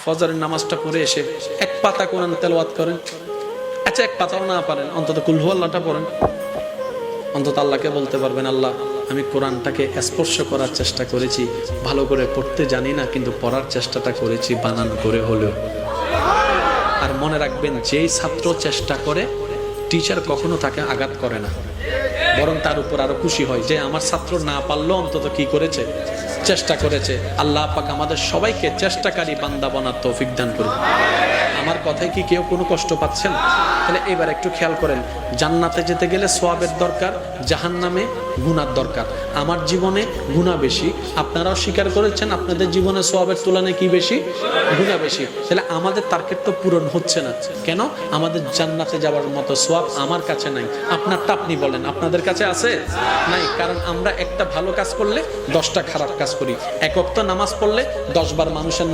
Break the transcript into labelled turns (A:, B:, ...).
A: ফজরের নামাজটা পড়ে এসে এক পাতা কোরআন তেলাওয়াত করেন। আচ্ছা এক পাতাও না পারেন, অন্তত কুল হুয়াল্লাহটা পড়েন। অন্তত আল্লাহকে বলতে পারবেন, আল্লাহ আমি কোরআনটাকে স্পর্শ করার চেষ্টা করেছি, ভালো করে পড়তে জানি না, কিন্তু পড়ার চেষ্টাটা করেছি বানান করে হলেও। আর মনে রাখবেন, যেই ছাত্র চেষ্টা করে টিচার কখনো তাকে আঘাত করে না, বরং তার উপর আরো খুশি হয় যে আমার ছাত্র না পারলেও অন্তত কি করেছে, চেষ্টা করেছে। আল্লাহ পাক আমাদের সবাইকে চেষ্টাকারী বান্দা বানার তৌফিক দান করুন। আমার কথায় কি কেউ কোনো কষ্ট পাচ্ছেন? তাহলে এবার একটু খেয়াল করেন, জান্নাতে যেতে গেলে সওয়াবের দরকার, জাহান্নামে গুনার দরকার। আমার জীবনে গুনাহ বেশি, আপনারাও স্বীকার করেছেন আপনাদের জীবনে সওয়াবের তুলনায় কি বেশি, গুনাহ বেশি। তাহলে আমাদের টার্গেট তো পূরণ হচ্ছে না কেন? আমাদের জান্নাতে যাওয়ার মতো সওয়াব আমার কাছে নাই। আপনারটা আপনি বলেন, আপনাদের কাছে আছে? নাই। কারণ আমরা একটা ভালো কাজ করলে 10টা খারাপ কাজ করি, এক ওয়াক্ত নামাজ পড়লে 10 বার মানুষের